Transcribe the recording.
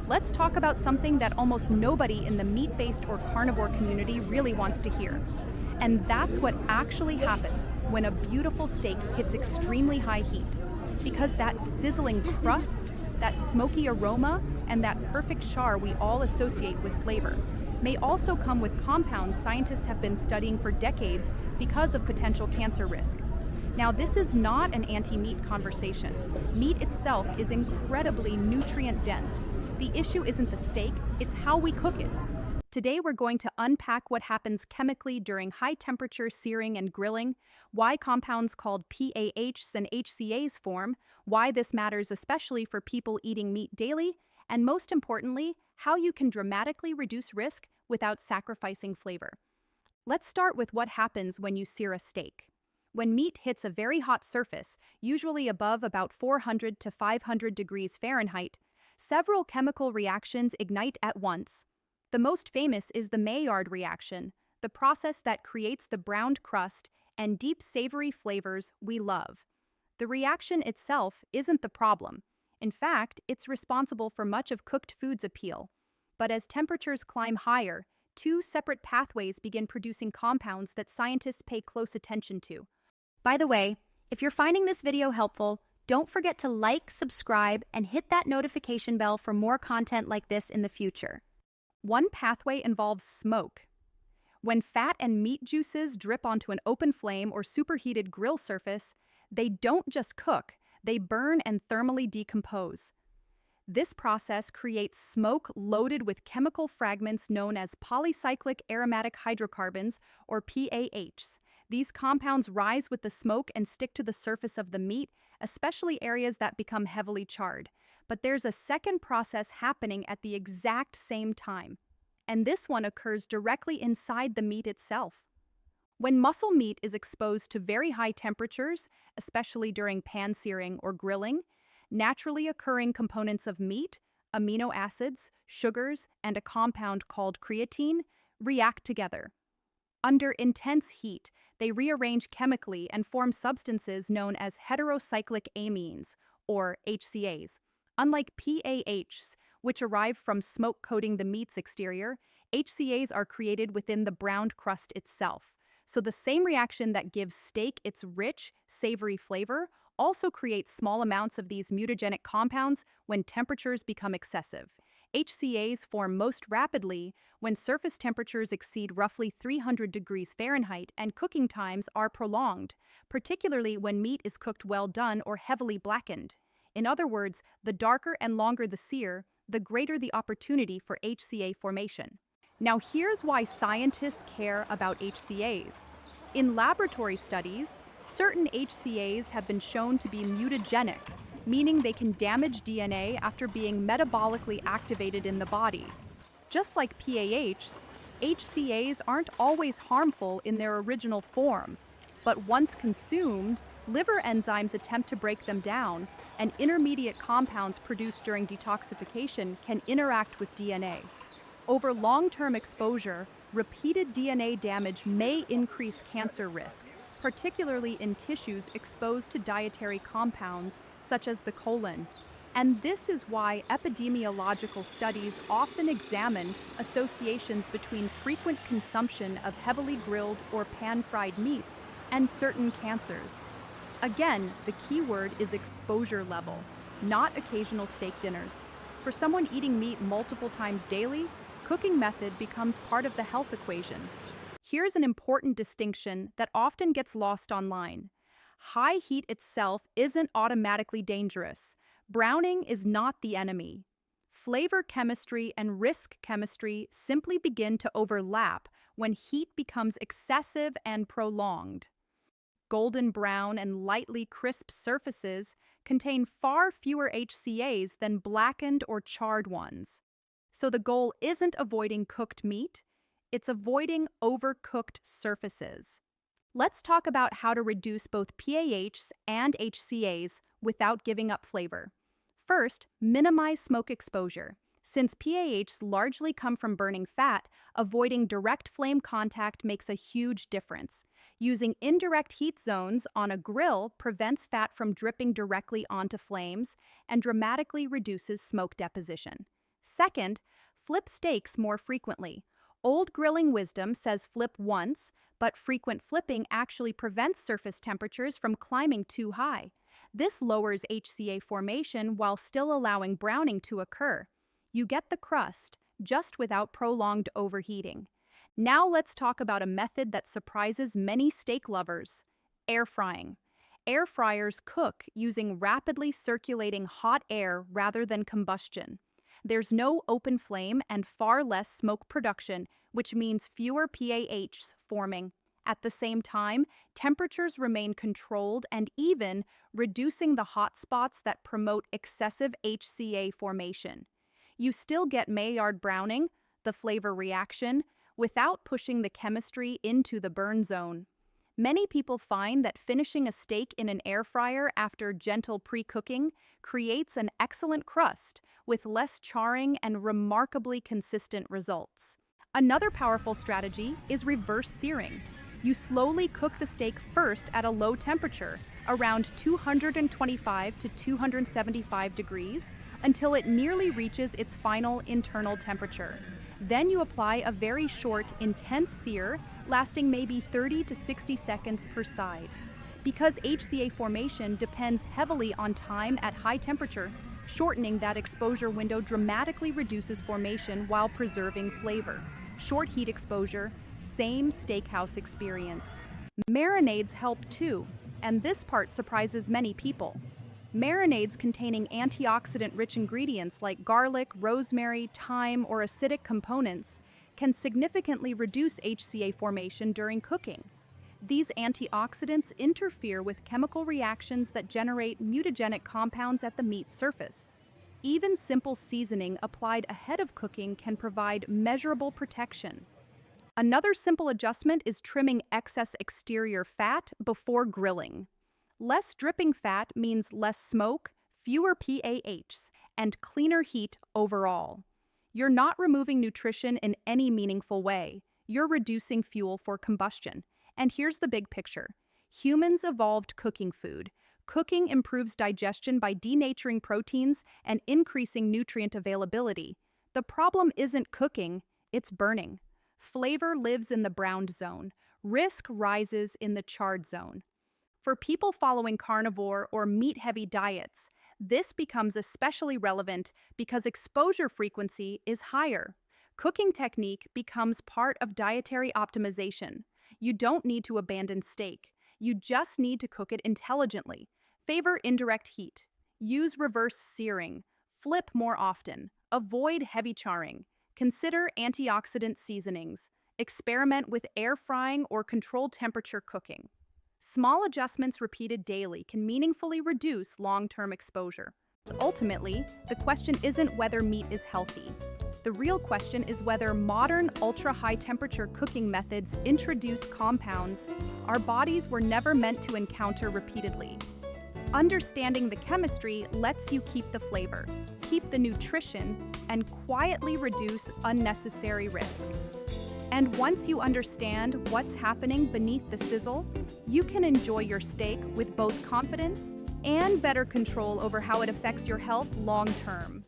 let's talk about something that almost nobody in the meat-based or carnivore community really wants to hear. And that's what actually happens when a beautiful steak hits extremely high heat. Because that sizzling crust, that smoky aroma, and that perfect char we all associate with flavor may also come with compounds scientists have been studying for decades because of potential cancer risk. Now, this is not an anti-meat conversation. Meat itself is incredibly nutrient-dense. The issue isn't the steak, it's how we cook it. Today, we're going to unpack what happens chemically during high-temperature searing and grilling, why compounds called PAHs and HCAs form, why this matters especially for people eating meat daily, and most importantly, how you can dramatically reduce risk without sacrificing flavor. Let's start with what happens when you sear a steak. When meat hits a very hot surface, usually above about 400 to 500 degrees Fahrenheit, several chemical reactions ignite at once. The most famous is the Maillard reaction, the process that creates the browned crust and deep savory flavors we love. The reaction itself isn't the problem. In fact, it's responsible for much of cooked food's appeal. But as temperatures climb higher, two separate pathways begin producing compounds that scientists pay close attention to. By the way, if you're finding this video helpful, don't forget to like, subscribe, and hit that notification bell for more content like this in the future. One pathway involves smoke. When fat and meat juices drip onto an open flame or superheated grill surface, they don't just cook, they burn and thermally decompose. This process creates smoke loaded with chemical fragments known as polycyclic aromatic hydrocarbons, or PAHs. These compounds rise with the smoke and stick to the surface of the meat, especially areas that become heavily charred. But there's a second process happening at the exact same time, and this one occurs directly inside the meat itself. When muscle meat is exposed to very high temperatures, especially during pan searing or grilling, naturally occurring components of meat, amino acids, sugars, and a compound called creatine react together. Under intense heat, they rearrange chemically and form substances known as heterocyclic amines, or HCAs. Unlike PAHs, which arrive from smoke coating the meat's exterior, HCAs are created within the browned crust itself. So the same reaction that gives steak its rich, savory flavor also creates small amounts of these mutagenic compounds when temperatures become excessive. HCAs form most rapidly when surface temperatures exceed roughly 300 degrees Fahrenheit and cooking times are prolonged, particularly when meat is cooked well done or heavily blackened. In other words, the darker and longer the sear, the greater the opportunity for HCA formation. Now here's why scientists care about HCAs. In laboratory studies, certain HCAs have been shown to be mutagenic, meaning they can damage DNA after being metabolically activated in the body. Just like PAHs, HCAs aren't always harmful in their original form, but once consumed, liver enzymes attempt to break them down, and intermediate compounds produced during detoxification can interact with DNA. Over long-term exposure, repeated DNA damage may increase cancer risk, particularly in tissues exposed to dietary compounds such as the colon. And this is why epidemiological studies often examine associations between frequent consumption of heavily grilled or pan-fried meats and certain cancers. Again, the key word is exposure level, not occasional steak dinners. For someone eating meat multiple times daily, cooking method becomes part of the health equation. Here's an important distinction that often gets lost online. High heat itself isn't automatically dangerous. Browning is not the enemy. Flavor chemistry and risk chemistry simply begin to overlap when heat becomes excessive and prolonged. Golden brown and lightly crisp surfaces contain far fewer HCAs than blackened or charred ones. So the goal isn't avoiding cooked meat, it's avoiding overcooked surfaces. Let's talk about how to reduce both PAHs and HCAs without giving up flavor. First, minimize smoke exposure. Since PAHs largely come from burning fat, avoiding direct flame contact makes a huge difference. Using indirect heat zones on a grill prevents fat from dripping directly onto flames and dramatically reduces smoke deposition. Second, flip steaks more frequently. Old grilling wisdom says flip once, but frequent flipping actually prevents surface temperatures from climbing too high. This lowers HCA formation while still allowing browning to occur. You get the crust, just without prolonged overheating. Now let's talk about a method that surprises many steak lovers: air frying. Air fryers cook using rapidly circulating hot air rather than combustion. There's no open flame and far less smoke production, which means fewer PAHs forming. At the same time, temperatures remain controlled and even, reducing the hot spots that promote excessive HCA formation. You still get Maillard browning, the flavor reaction, without pushing the chemistry into the burn zone. Many people find that finishing a steak in an air fryer after gentle pre-cooking creates an excellent crust with less charring and remarkably consistent results. Another powerful strategy is reverse searing. You slowly cook the steak first at a low temperature, around 225 to 275 degrees, until it nearly reaches its final internal temperature. Then you apply a very short, intense sear, lasting maybe 30 to 60 seconds per side. Because HCA formation depends heavily on time at high temperature, shortening that exposure window dramatically reduces formation while preserving flavor. Short heat exposure, same steakhouse experience. Marinades help too, and this part surprises many people. Marinades containing antioxidant-rich ingredients like garlic, rosemary, thyme, or acidic components can significantly reduce HCA formation during cooking. These antioxidants interfere with chemical reactions that generate mutagenic compounds at the meat's surface. Even simple seasoning applied ahead of cooking can provide measurable protection. Another simple adjustment is trimming excess exterior fat before grilling. Less dripping fat means less smoke, fewer PAHs, and cleaner heat overall. You're not removing nutrition in any meaningful way. You're reducing fuel for combustion. And here's the big picture. Humans evolved cooking food. Cooking improves digestion by denaturing proteins and increasing nutrient availability. The problem isn't cooking, it's burning. Flavor lives in the browned zone. Risk rises in the charred zone. For people following carnivore or meat-heavy diets, this becomes especially relevant because exposure frequency is higher. Cooking technique becomes part of dietary optimization. You don't need to abandon steak. You just need to cook it intelligently. Favor indirect heat. Use reverse searing. Flip more often. Avoid heavy charring. Consider antioxidant seasonings. Experiment with air frying or controlled temperature cooking. Small adjustments repeated daily can meaningfully reduce long-term exposure. Ultimately, the question isn't whether meat is healthy. The real question is whether modern ultra-high temperature cooking methods introduce compounds our bodies were never meant to encounter repeatedly. Understanding the chemistry lets you keep the flavor, keep the nutrition, and quietly reduce unnecessary risk. And once you understand what's happening beneath the sizzle, you can enjoy your steak with both confidence and better control over how it affects your health long term.